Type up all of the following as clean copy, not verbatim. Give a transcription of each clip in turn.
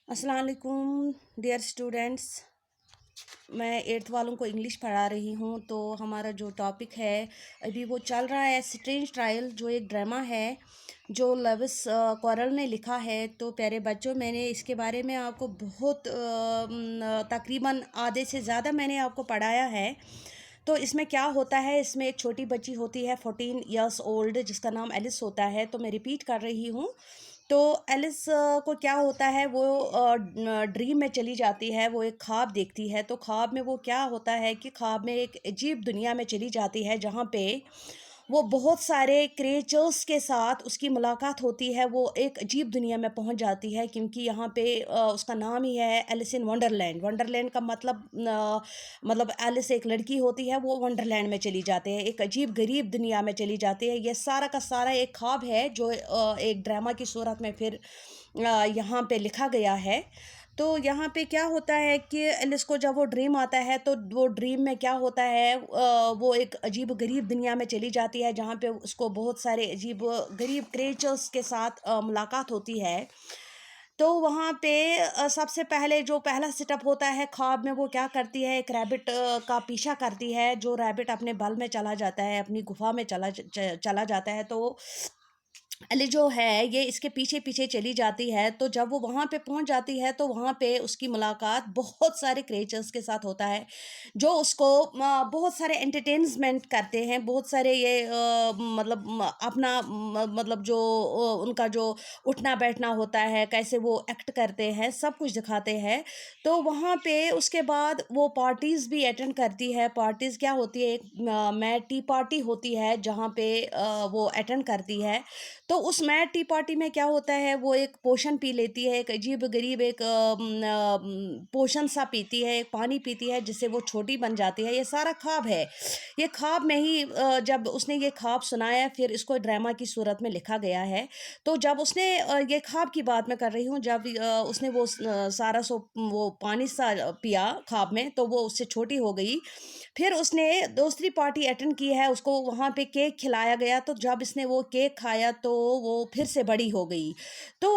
अस्सलाम वालेकुम dear students. मैं 8th वालों को इंग्लिश पढ़ा रही हूँ। तो हमारा जो टॉपिक है अभी वो चल रहा है स्ट्रेंज ट्रायल, जो एक ड्रामा है जो लविस कॉरल ने लिखा है। तो प्यारे बच्चों, मैंने इसके बारे में आपको बहुत तकरीबन आधे से ज़्यादा मैंने आपको पढ़ाया है। तो इसमें क्या होता है, इसमें एक छोटी बच्ची होती है 14 इयर्स ओल्ड, जिसका नाम एलिस होता है। तो मैं रिपीट कर रही हूँ। तो एलिस को क्या होता है, वो ड्रीम में चली जाती है, वो एक ख्वाब देखती है। तो ख्वाब में वो क्या होता है कि ख्वाब में एक अजीब दुनिया में चली जाती है, जहाँ पे वो बहुत सारे क्रिएचर्स के साथ उसकी मुलाकात होती है। वो एक अजीब दुनिया में पहुंच जाती है, क्योंकि यहाँ पे उसका नाम ही है एलिस इन वंडरलैंड। वंडरलैंड का मतलब एलिस एक लड़की होती है, वो वंडरलैंड में चली जाती है, एक अजीब गरीब दुनिया में चली जाती है। ये सारा का सारा एक ख्वाब है जो एक ड्रामा की सूरत में फिर यहाँ पे लिखा गया है। तो यहाँ पे क्या होता है कि एलिस को जब वो ड्रीम आता है, तो वो ड्रीम में क्या होता है, वो एक अजीब गरीब दुनिया में चली जाती है, जहाँ पे उसको बहुत सारे अजीब गरीब क्रिएचर्स के साथ मुलाकात होती है। तो वहाँ पे सबसे पहले जो पहला सेटअप होता है ख्वाब में, वो क्या करती है, एक रैबिट का पीछा करती है। जो रैबिट अपने बल में चला जाता है, अपनी गुफा में चला जाता है। तो अली जो है ये इसके पीछे पीछे चली जाती है। तो जब वो वहाँ पे पहुँच जाती है, तो वहाँ पे उसकी मुलाकात बहुत सारे क्रिएचर्स के साथ होता है, जो उसको बहुत सारे एंटरटेनमेंट करते हैं। बहुत सारे ये अपना मतलब जो उनका जो उठना बैठना होता है, कैसे वो एक्ट करते हैं, सब कुछ दिखाते हैं। तो वहाँ पे उसके बाद वो पार्टीज़ भी अटेंड करती है। पार्टीज़ क्या होती है, एक मैट टी पार्टी होती है, जहाँ पे वो अटेंड करती है। तो उस मैट टी पार्टी में क्या होता है, वो एक पोशन पी लेती है, एक अजीब गरीब एक पोशन सा पीती है, एक पानी पीती है, जिससे वो छोटी बन जाती है। ये सारा ख्वाब है। ये ख्वाब में ही जब उसने ये ख्वाब सुनाया, फिर इसको ड्रामा की सूरत में लिखा गया है। तो जब उसने ये ख्वाब की बात मैं कर रही हूँ, जब उसने वो सारा वो पानी सा पिया ख्वाब में, तो वो उससे छोटी हो गई। फिर उसने दूसरी पार्टी अटेंड की है, उसको वहाँ पे केक खिलाया गया। तो जब इसने वो केक खाया, तो वो फिर से बड़ी हो गई। तो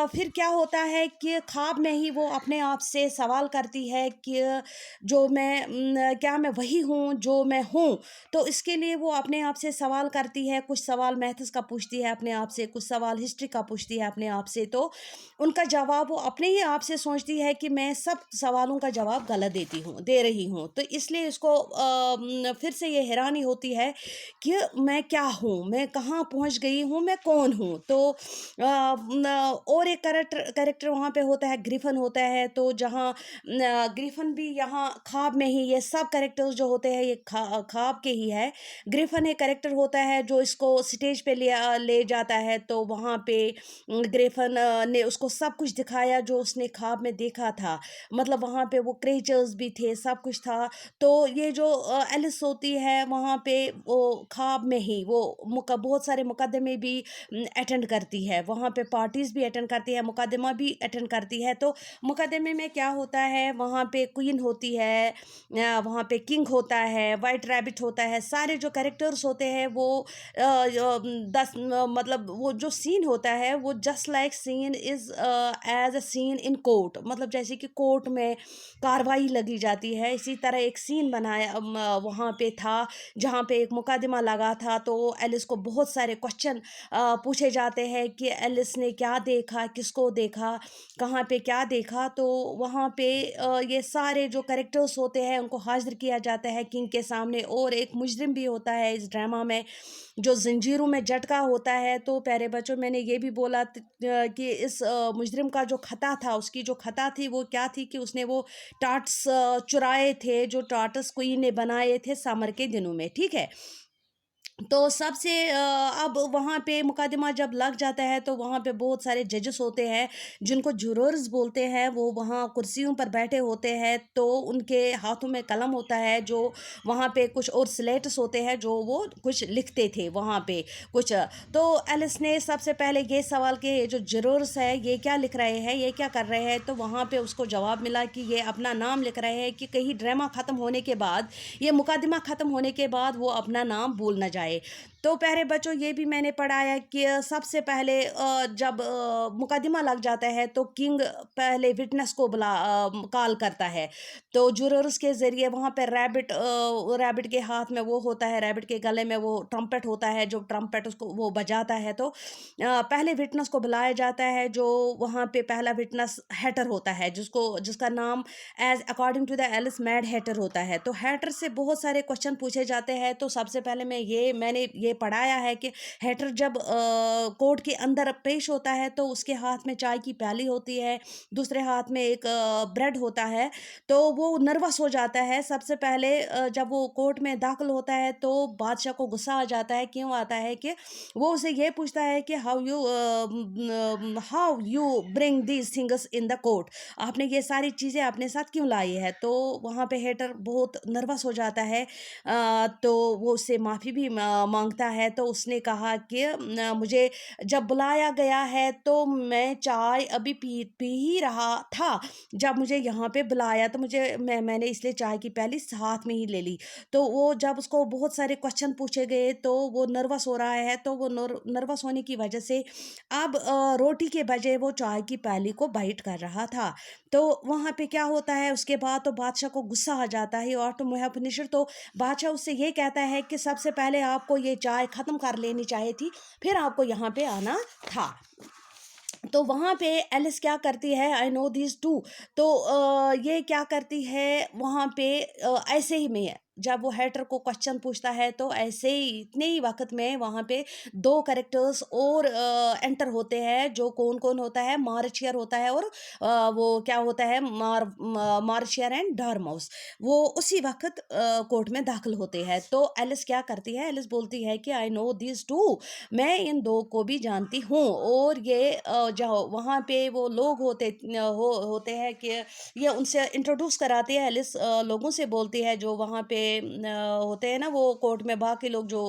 फिर क्या होता है कि ख्वाब में ही वो अपने आप से सवाल करती है कि जो मैं क्या मैं वही हूँ जो मैं हूँ। तो इसके लिए वो अपने आप से सवाल करती है, कुछ सवाल मैथ्स का पूछती है अपने आप से, कुछ सवाल हिस्ट्री का पूछती है अपने आप से। तो उनका जवाब वो अपने ही आप से सोचती है कि मैं सब सवालों का जवाब गलत दे रही हूँ। तो इसलिए इसको फिर से ये हैरानी होती है कि मैं क्या हूँ, मैं कहाँ पहुँच गई हूँ, मैं कौन हूँ। तो और एक कैरेक्टर वहाँ पे होता है, ग्रिफन होता है। तो जहाँ ग्रिफन भी यहाँ ख्वाब में ही, ये सब कैरेक्टर्स जो होते हैं ये ख्वाब के ही है। ग्रिफन एक कैरेक्टर होता है जो इसको स्टेज पे ले जाता है। तो वहाँ पे ग्रिफन ने उसको सब कुछ दिखाया जो उसने ख्वाब में देखा था। मतलब वहाँ पे वो क्रिएचर्स भी थे, सब कुछ था। तो ये जो एलिस होती है, वहाँ पे वो ख्वाब में ही वो बहुत सारे मुकदमे भी अटेंड करती है, वहाँ पे पार्टीज़ भी अटेंड करती है, मुकदमा भी अटेंड करती है। तो मुकदमे में क्या होता है, वहाँ पे क्वीन होती है, वहाँ पे किंग होता है, वाइट रैबिट होता है, सारे जो कैरेक्टर्स होते हैं वो मतलब वो जो सीन होता है वो just like scene is as a scene in court. मतलब जैसे कि कोर्ट में कार्रवाई लगी जाती है, इसी तरह एक सीन बनाया वहाँ पे था, जहाँ पे एक मुकदमा लगा था। तो एलिस को बहुत सारे क्वेश्चन पूछे जाते हैं कि एलिस ने क्या देखा, किसको देखा, कहाँ पे क्या देखा। तो वहाँ पे ये सारे जो कैरेक्टर्स होते हैं उनको हाजिर किया जाता है किंग के सामने। और एक मुजरिम भी होता है इस ड्रामा में, जो जंजीरों में झटका होता है। तो प्यारे बच्चों, मैंने ये भी बोला कि इस मुजरिम का जो खता था, उसकी जो खता थी वो क्या थी कि उसने वो टार्ट्स चुराए थे, जो टार्ट्स क्वीन ने बनाए थे समर के दिनों में। ठीक है। तो सबसे अब वहाँ पे मुकदमा जब लग जाता है, तो वहाँ पे बहुत सारे जजेस होते हैं, जिनको जुरोर्स बोलते हैं। वो वहाँ कुर्सियों पर बैठे होते हैं। तो उनके हाथों में कलम होता है, जो वहाँ पे कुछ और स्लेट्स होते हैं, जो वो कुछ लिखते थे वहाँ पे कुछ। तो एलिस ने सबसे पहले ये सवाल कि ये जो जुरोर्स है ये क्या लिख रहे हैं, ये क्या कर रहे हैं। तो वहाँ पे उसको जवाब मिला कि ये अपना नाम लिख रहे हैं, कि कहीं ड्रामा ख़त्म होने के बाद, ये मुकदमा ख़त्म होने के बाद वो अपना नाम भूल न जाए। तो प्यारे बच्चों, ये भी मैंने पढ़ाया कि सबसे पहले जब मुकदमा लग जाता है तो किंग पहले विटनेस को कॉल करता है। तो जुरर्स के ज़रिए वहाँ पे रैबिट के हाथ में वो होता है, रैबिट के गले में वो ट्रम्पेट होता है, जो ट्रम्पेट उसको वो बजाता है। तो पहले विटनेस को बुलाया जाता है, जो वहाँ पे पहला विटनेस हैटर होता है, जिसका नाम as according to the Alice Mad Hatter होता है। तो हैटर से बहुत सारे क्वेश्चन पूछे जाते हैं। तो सबसे पहले मैंने ये पढ़ाया है कि हैटर जब कोर्ट के अंदर पेश होता है तो उसके हाथ में चाय की प्याली होती है, दूसरे हाथ में एक ब्रेड होता है। तो वो नर्वस हो जाता है। सबसे पहले जब वो कोर्ट में दाखिल होता है तो बादशाह को गुस्सा आ जाता है। क्यों आता है कि वो उसे ये पूछता है कि how you bring these things in the court, आपने ये सारी चीज़ें अपने साथ क्यों लाई है। तो वहाँ पे हेटर बहुत नर्वस हो जाता है। तो वो उससे माफ़ी भी मांगता है। तो उसने कहा कि मुझे जब बुलाया गया है तो मैं चाय अभी पी ही रहा था, जब मुझे यहाँ पे बुलाया तो मैंने इसलिए चाय की प्याली साथ में ही ले ली। तो वो जब उसको बहुत सारे क्वेश्चन पूछे गए तो वो नर्वस हो रहा है। तो वो नर्वस होने की वजह से अब रोटी के बजाय वो चाय की प्याली को बाइट कर रहा था। तो वहाँ पे क्या होता है, उसके बाद तो बादशाह को गुस्सा आ जाता है और तो मुहे फिनिशर। तो बादशाह उससे ये कहता है कि सबसे पहले आपको ये चाय ख़त्म कर लेनी चाहिए थी, फिर आपको यहाँ पे आना था। तो वहाँ पे एलिस क्या करती है, आई नो दिस टू। तो ये क्या करती है वहाँ पे, ऐसे ही में जब वो हेटर को क्वेश्चन पूछता है तो ऐसे ही इतने ही वक्त में वहाँ पे दो कैरेक्टर्स और एंटर होते हैं। जो कौन कौन होता है, मार्शियर होता है और वो क्या होता है, मार्शियर एंड डॉर्मोस। वो उसी वक्त कोर्ट में दाखिल होते हैं। तो एलिस क्या करती है, एलिस बोलती है कि आई नो दिस टू, मैं इन दो को भी जानती हूँ। और ये जो वहाँ पे वो लोग होते हैं कि ये उनसे इंट्रोड्यूस कराती है। एलिस लोगों से बोलती है जो वहाँ पे होते हैं ना, वो कोर्ट में बाकी लोग जो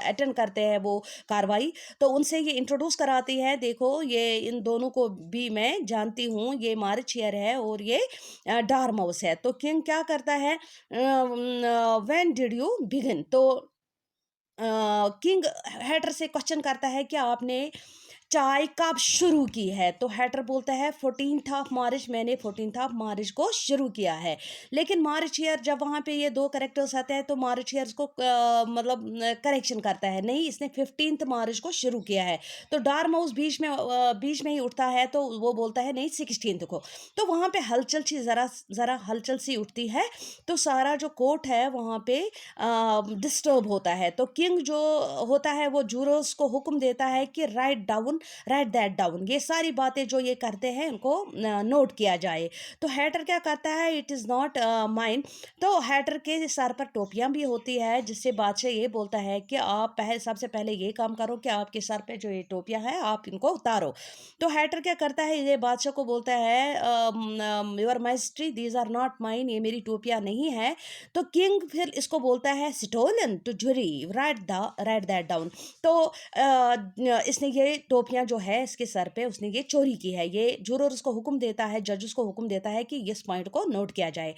अटेंड करते हैं वो कार्रवाई, तो उनसे ये इंट्रोड्यूस कराती है, देखो ये इन दोनों को भी मैं जानती हूँ, ये मार्शियर है और ये डार्माउस है। तो किंग क्या करता है, व्हेन डिड यू बिगिन। तो किंग हैटर से क्वेश्चन करता है कि आपने चाय कब शुरू की है। तो हैटर बोलता है 14th ऑफ मार्च, मैंने 14th ऑफ मार्च को शुरू किया है। लेकिन मार्शियर जब वहाँ पे ये दो करेक्टर्स आते हैं तो मार्शियर को मतलब करेक्शन करता है, नहीं इसने 15th मार्च को शुरू किया है। तो डार्माउस बीच में ही उठता है तो वो बोलता है नहीं 16th को। तो वहाँ पे हलचल सी ज़रा हलचल सी उठती है। तो सारा जो कोर्ट है वहाँ पे डिस्टर्ब होता है। तो किंग जो होता है वो जूरोस को हुक्म देता है कि राइट दैट डाउन, ये सारी बातें जो ये करते हैं उनको नोट किया जाए। तो हैटर क्या करता है, इट इज़ नॉट माइन। तो हैटर के सर पर टोपियां भी होती है, जिससे बादशाह ये बोलता है कि आप सबसे पहले ये काम करो कि आपके सर पे जो ये टोपियां हैं आप इनको उतारो। तो हैटर क्या करता है, ये बादशाह को बोलता है your majesty these are not mine, ये मेरी टोपियां नहीं है। तो किंग फिर इसको बोलता है स्टोलन टू जुरी, राइट दैट डाउन। तो इसने ये टोपियां जो है इसके सर पे उसने ये चोरी की है। ये जूरर उसको हुक्म देता है, जज उसको हुक्म देता है कि इस पॉइंट को नोट किया जाए।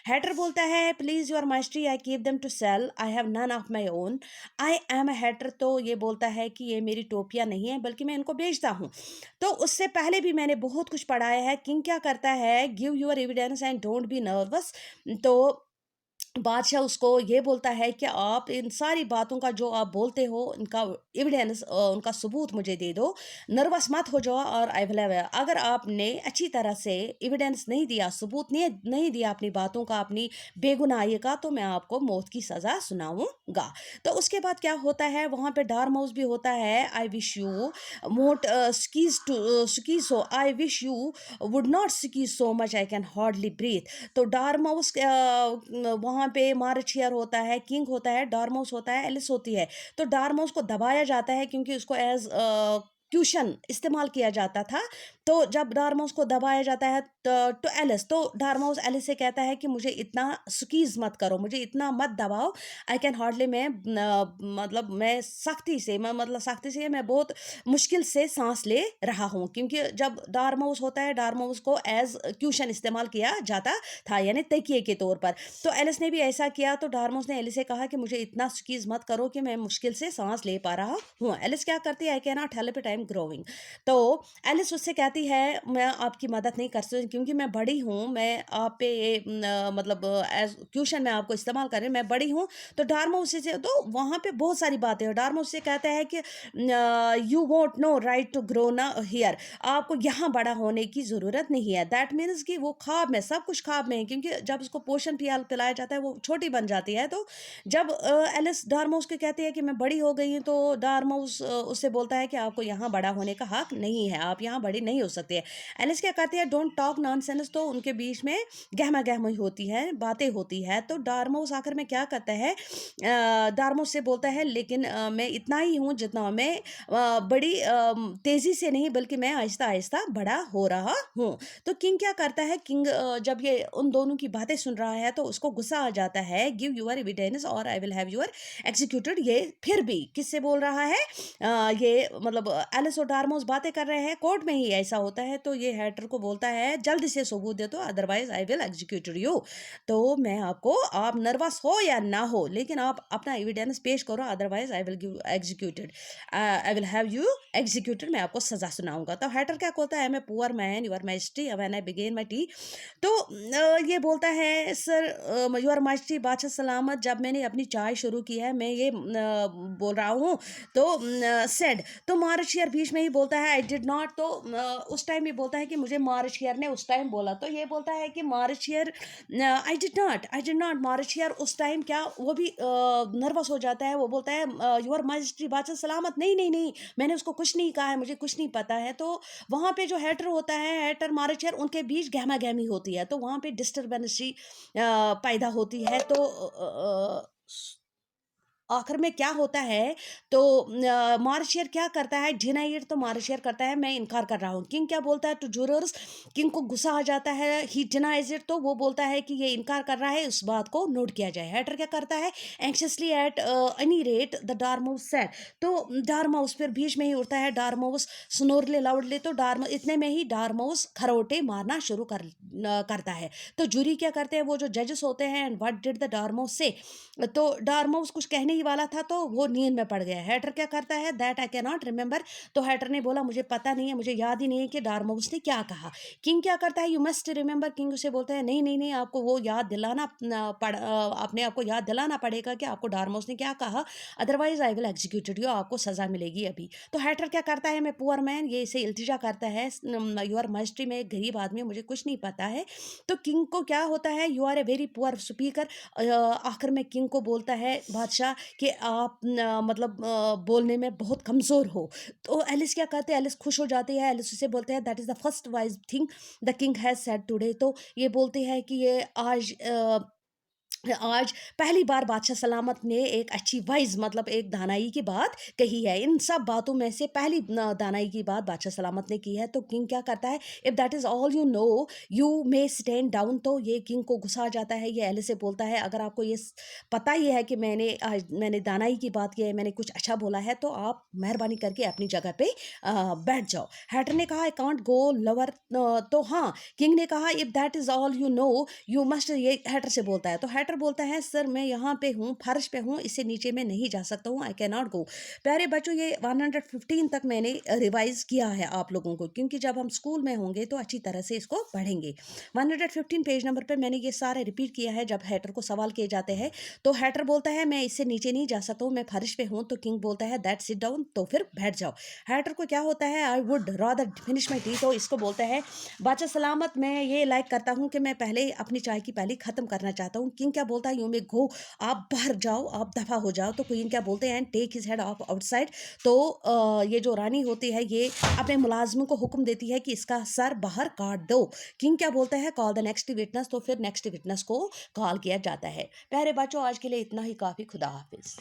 हैटर बोलता है please your majesty I keep them to sell, I have none of my own, I am a hatter. तो ये बोलता है कि ये मेरी टोपियां नहीं है बल्कि मैं इनको बेचता हूँ। तो उससे पहले भी मैंने बहुत कुछ पढ़ाया है। किंग क्या करता है, give your evidence and don't be nervous. तो बादशाह उसको ये बोलता है कि आप इन सारी बातों का जो आप बोलते हो उनका एविडेंस, उनका सबूत मुझे दे दो, नर्वस मत हो जाओ। और अगर आपने अच्छी तरह से एविडेंस नहीं दिया, सबूत नहीं दिया अपनी बातों का, अपनी बेगुनाही का, तो मैं आपको मौत की सज़ा सुनाऊंगा। तो उसके बाद क्या होता है, वहाँ पे डार्माउस भी होता है, I wish you mote squeeze so, I wish you would not squeeze so much, I can hardly breathe. तो डार्माउस वहाँ पे मार्शियर होता है, किंग होता है, डार्माउस होता है, एलिस होती है। तो डार्माउस को दबाया जाता है क्योंकि उसको क्यूशन इस्तेमाल किया जाता था। तो जब डॉर्मोस को दबाया जाता है तो एलिस, तो डॉर्मोस एलिस से कहता है कि मुझे इतना स्क्वीज़ मत करो, मुझे इतना मत दबाओ, आई कैन हार्डली, मतलब मैं सख्ती से, मैं बहुत मुश्किल से सांस ले रहा हूँ, क्योंकि जब डॉर्मोस होता है, डॉर्मोस को एज क्यूशन इस्तेमाल किया जाता था, यानी तकिए के तौर पर। तो एलिस ने भी ऐसा किया, तो डॉर्मोस ने एलिस से कहा कि मुझे इतना स्क्वीज़ मत करो कि मैं मुश्किल से सांस ले पा रहा हूँ। एलिस क्या करती है, I can not help it, I am growing. तो एलिस उससे कहती है मैं आपकी मदद नहीं कर सकती क्योंकि मैं बड़ी हूँ, मैं आप पे ये मतलब एज क्वेश्चन मैं आपको इस्तेमाल कर रही हूँ, मैं बड़ी हूँ। तो डार्मो उसी से, तो वहाँ पे बहुत सारी बातें हैं। डार्मो उससे कहता है कि you won't no right to grow ना हियर, आपको यहाँ बड़ा होने की ज़रूरत नहीं है। दैट मीन्स कि वो ख्वाब में, सब कुछ ख्वाब में है, क्योंकि जब उसको पोषण पिलाया जाता है वो छोटी बन जाती है। तो जब एलिस डार्मोस को कहती है कि मैं बड़ी हो गई हूँ, तो डार्मोस उससे बोलता है कि आपको यहाँ बड़ा होने का हक नहीं है, आप यहाँ बड़ी नहीं हो सकती है। एलिस क्या करती है, डोंट टॉक नॉनसेंस, तो उनके बीच में गहमा गहमी होती है, बातें होती है। तो डार्मोस आखिर में क्या करता है, डार्मोस से बोलता है लेकिन मैं इतना ही हूँ जितना मैं बड़ी तेज़ी से नहीं बल्कि मैं आहिस्ता आहिस्ता बड़ा हो रहा हूँ। तो किंग क्या करता है, किंग जब ये उन दोनों की बातें सुन रहा है तो उसको गुस्सा आ जाता है। गिव यूर एविडेंस और I will have your executed, ये फिर भी किससे बोल रहा है, ये मतलब एलिस और डार्मोस बातें कर रहे हैं, कोर्ट में ही ऐसा होता है। तो ये हैटर को बोलता है जल्दी से सबूत दे दो, otherwise I will execute you. तो मैं आपको, आप नर्वस हो या ना हो, लेकिन आप अपना एविडेंस पेश करो, otherwise I will give executed, I will have you executed, मैं आपको सजा सुनाऊंगा। तो हैटर क्या कहता है, मैं poor man, your majesty, when I began my tea. तो ये बोलता है सर यूर मैजेस्टी, बादशाह सलामत, जब मैंने अपनी चाय शुरू की है, मैं ये बोल रहा हूँ। तो सेड, तो मार्शियर बीच में ही बोलता है आई डिड नॉट। तो उस टाइम ये बोलता है कि मुझे मार्शियर ने उस टाइम बोला। तो ये बोलता है कि मार्शियर, आई डिड नॉट। मार्शियर उस टाइम क्या, वो भी नर्वस हो जाता है, वो बोलता है यूर मैजेस्टी, बादशाह सलामत, नहीं नहीं नहीं, मैंने उसको कुछ नहीं कहा है, मुझे कुछ नहीं पता है। तो वहाँ पे जो हैटर होता है, हैटर मार्शियर, उनके बीच गहमा गहमी होती है, तो वहाँ पे डिस्टर्बेंस पैदा होती है। तो आखिर में क्या होता है, तो मार्शियर क्या करता है, डिनाइड, तो मार्शियर करता है मैं इनकार कर रहा हूँ। किंग क्या बोलता है टू जूरर्स, किंग को गुस्सा आ जाता है, ही डिनाइज इट, तो वो बोलता है कि ये इनकार कर रहा है, उस बात को नोट किया जाए। हैटर क्या करता है, anxiously at any rate the dormouse said, तो डार्माउस फिर बीच में ही उठता है, डार्माउस स्नोरले लाउडले, तो डार्मा इतने में ही डार्माउस खरोटे मारना शुरू करता है। तो जूरी क्या करते हैं, वो जो जजेस होते हैं, एंड व्हाट डिड द डार्माउस से, तो डार्माउस कुछ कहने ही वाला था तो वो नींद में पड़ गया। हैटर क्या करता है, that I can not remember, तो हैटर ने बोला मुझे पता नहीं है, मुझे याद ही नहीं है कि डार्माउस ने क्या कहा। किंग क्या करता है, यू मस्ट रिमेंबर, किंग उसे बोलता है नहीं नहीं नहीं, आपको वो याद दिलाना अपने आपको याद दिलाना पड़ेगा कि आपको डार्माउस ने क्या कहा, otherwise I will executed you, आपको सजा मिलेगी अभी। तो हैटर क्या करता है, मैं पुअर मैन, ये इसे इल्तिजा करता है, यूर मस्ट्री, में एक गरीब आदमी, मुझे कुछ नहीं पता है। तो किंग को क्या होता है, you are a very poor speaker, आखिर में किंग को बोलता है बादशाह कि आप मतलब बोलने में बहुत कमज़ोर हो। तो एलिस क्या कहते हैं, एलिस खुश हो जाती है, एलिस उसे बोलते हैं that is the first wise thing the king has said today, तो ये बोलते हैं कि ये आज पहली बार बादशाह सलामत ने एक अच्छी वाइज, मतलब एक दानाई की बात कही है। इन सब बातों में से पहली दानाई की बात बादशाह सलामत ने की है। तो किंग क्या करता है, if that is all you know you may stand down, तो ये किंग को गुस्सा आ जाता है। ये एलिस से बोलता है अगर आपको ये पता ही है कि मैंने दानाई की बात की है, मैंने कुछ अच्छा बोला है, तो आप मेहरबानी करके अपनी जगह पे बैठ जाओ। हैटर ने कहा आई कांट गो लोअर, तो हाँ, किंग ने कहा if that is all you know you must, ये हैटर से बोलता है। तो हैटर बोलता है सर मैं यहाँ पे हूँ, फर्श पे हूँ, इससे नीचे मैं नहीं जा सकता हूँ, आई कैन नॉट गो। प्यारे बच्चों, ये 115 तक मैंने रिवाइज किया है आप लोगों को, क्योंकि जब हम स्कूल में होंगे तो अच्छी तरह से इसको पढ़ेंगे। 115 पेज नंबर पे मैंने ये सारे रिपीट किया है। जब हैटर को सवाल किए जाते हैं तो हैटर बोलता है मैं इससे नीचे नहीं जा सकता हूँ, मैं फर्श पे हूँ। तो किंग बोलता है दैट सिट डाउन, तो फिर बैठ जाओ। हैटर को क्या होता है, I would rather finish my tea, तो इसको बोलता है बादशाह सलामत, मैं ये लाइक करता हूँ कि मैं पहले अपनी चाय की प्याली ख़त्म करना चाहता हूँ। किंग क्या बोलता है, यू मे गो, आप बाहर जाओ, आप दफ़ा हो जाओ। तो क्वीन क्या बोलते हैं, and take his head off outside, तो ये जो रानी होती है ये अपने मुलाजमों को हुक्म देती है कि इसका सर बाहर काट दो। किंग क्या बोलता है, कॉल द नेक्स्ट विटनेस, तो फिर नेक्स्ट विटनेस को कॉल किया जाता है। प्यारे बच्चों, आज के लिए इतना ही काफ़ी। खुदा हाफिज़।